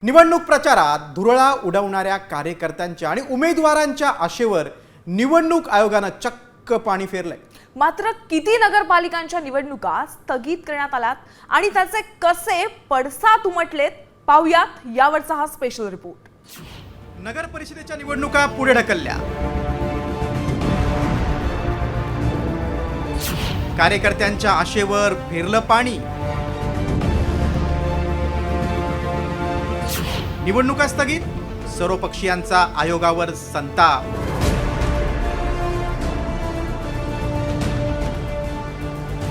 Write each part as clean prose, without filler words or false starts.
निवडणूक प्रचारात धुरळा उडवणाऱ्या कार्यकर्त्यांच्या आणि उमेदवारांच्या आशेवर निवडणूक आयोगानं चक्क पाणी फेरलंय। मात्र किती नगरपालिकांच्या निवडणुका स्थगित करण्यात आल्यात आणि त्याचे कसे पडसाद उमटलेत पाहूयात यावरचा हा स्पेशल रिपोर्ट। नगर परिषदेच्या निवडणुका पुढे ढकलल्या, कार्यकर्त्यांच्या आशेवर फेरलं पाणी, निवडणुका स्थगित, सर्वपक्षीयांचा आयोगावर संताप।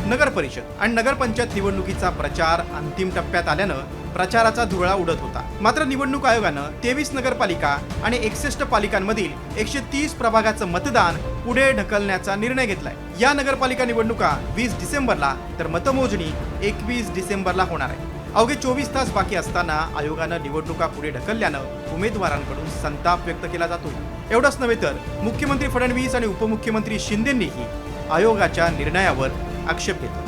नगर परिषद आणि नगरपंचायत निवडणुकीचा प्रचार अंतिम टप्प्यात आल्यानं प्रचाराचा धुरळा उडत होता। मात्र निवडणूक आयोगानं 23 नगरपालिका आणि 61 पालिकांमधील 130 प्रभागाचं मतदान पुढे ढकलण्याचा निर्णय घेतलाय। या नगरपालिका निवडणुका 20 डिसेंबरला तर मतमोजणी 21 डिसेंबरला होणार आहे। अवघे 24 तास बाकी असताना आयोगानं निवडणुका पुढे ढकलल्यानं उमेदवारांकडून संताप व्यक्त केला जातो। एवढंच नव्हे तर मुख्यमंत्री फडणवीस आणि उपमुख्यमंत्री शिंदेंनीही आयोगाच्या निर्णयावर आक्षेप घेतला।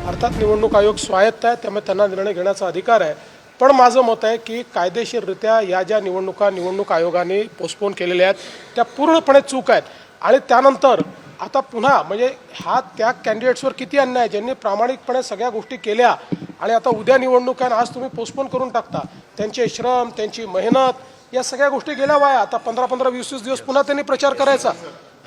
अर्थात निवडणूक आयोग स्वायत्त आहे, त्यामुळे त्यांना निर्णय घेण्याचा अधिकार आहे। पण माझं मत आहे की कायदेशीररित्या या ज्या निवडणूक आयोगाने पोस्टपोन केलेल्या आहेत त्या पूर्णपणे चूक आहेत। आणि त्यानंतर आता पुन्हा म्हणजे हा त्या कॅन्डिडेट्सवर किती अन्याय, ज्यांनी प्रामाणिकपणे सगळ्या गोष्टी केल्या आणि आता उद्या निवडणूक आहे आज तुम्ही पोस्टपोन करून टाकता। त्यांचे श्रम, त्यांची मेहनत या सगळ्या गोष्टी गेल्या वाया। आता 15-15, 20-20 दिवस पुन्हा त्यांनी प्रचार करायचा,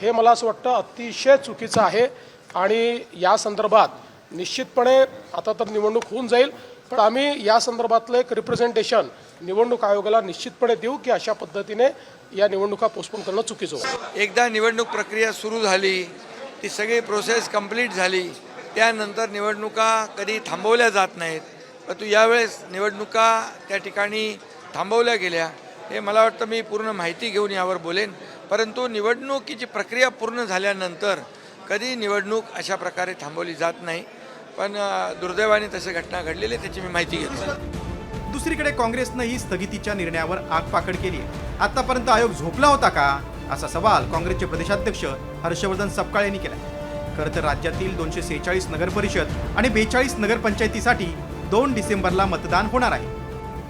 हे मला असं वाटतं अतिशय चुकीचं आहे। आणि या संदर्भात निश्चितपणे आता तर निवडणूक होऊन जाईल, पण आम्ही या संदर्भातलं एक रिप्रेझेंटेशन निवडणूक आयोगाला निश्चितपणे देऊ की अशा पद्धतीने या निवडणुका पोस्टपोन करणं चुकीचं होतं। एकदा निवडणूक प्रक्रिया सुरू झाली, ती सगळी प्रोसेस कंप्लीट झाली, त्यानंतर निवडणुका कधी थांबवल्या जात नाहीत। परंतु यावेळेस निवडणुका त्या ठिकाणी थांबवल्या गेल्या, हे मला वाटतं मी पूर्ण माहिती घेऊन यावर बोलेन। परंतु निवडणुकीची प्रक्रिया पूर्ण झाल्यानंतर कधी निवडणूक अशा प्रकारे थांबवली जात नाही, पण दुर्दैवाने तशी घटना घडलेली त्याची मी माहिती घेतली। दुसरीकडे काँग्रेसनं ही स्थगितीच्या निर्णयावर आगपाखड केली आहे। आतापर्यंत आयोग झोपला होता का, असा सवाल काँग्रेसचे प्रदेशाध्यक्ष हर्षवर्धन सपकाळ यांनी केला। खरं तर राज्यातील 246 नगरपरिषद आणि 42 नगरपंचायतीसाठी 2 डिसेंबरला मतदान होणार आहे।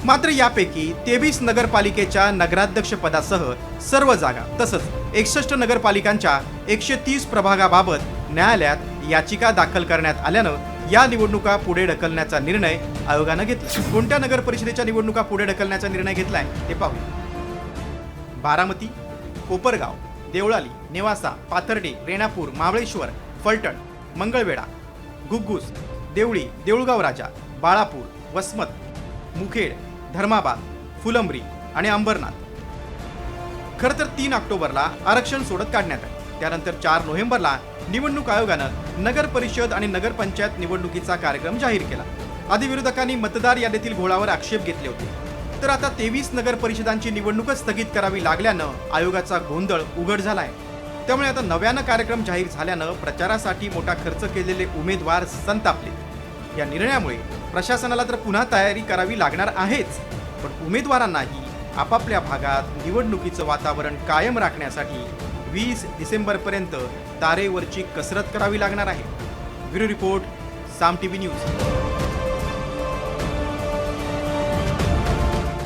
मात्र यापैकी 23 नगरपालिकेच्या नगराध्यक्ष पदासह सर्व जागा तसंच 61 नगरपालिकांच्या 130 प्रभागाबाबत न्यायालयात याचिका दाखल करण्यात आल्यानं या निवडणुका पुढे ढकलण्याचा निर्णय आयोगानं घेतला। कोणत्या नगर परिषदेच्या निवडणुका पुढे ढकलण्याचा निर्णय घेतलाय ते पाहूया। बारामती, कोपरगाव, देवळाली, नेवासा, पाथर्डी, रेणापूर, महाबळेश्वर, फलटण, मंगळवेढा, घुग्गुस, देवळी, देऊळगाव राजा, बाळापूर, वसमत, मुखेड, धर्माबाद, फुलंब्री आणि अंबरनाथ। खरं तर 3 ऑक्टोबरला आरक्षण सोडत काढण्यात आले। त्यानंतर 4 नोव्हेंबरला निवडणूक आयोगानं नगर परिषद आणि नगरपंचायत निवडणुकीचा कार्यक्रम जाहीर केला। आधी विरोधकांनी मतदार यादीतील घोळावर आक्षेप घेतले होते, तर आता 23 नगर परिषदांची निवडणूकच स्थगित करावी लागल्यानं आयोगाचा गोंधळ उघड झालाय। त्यामुळे आता नव्यानं कार्यक्रम जाहीर झाल्यानं प्रचारासाठी मोठा खर्च केलेले उमेदवार संतापले। या निर्णयामुळे प्रशासनाला तर पुन्हा तयारी करावी लागणार आहेच, पण उमेदवारांनाही आपापल्या भागात निवडणुकीचं वातावरण कायम राखण्यासाठी 20 डिसेंबरपर्यंत तारेवरची कसरत करावी लागणार आहे। ब्युरो रिपोर्ट, साम टीव्ही न्यूज।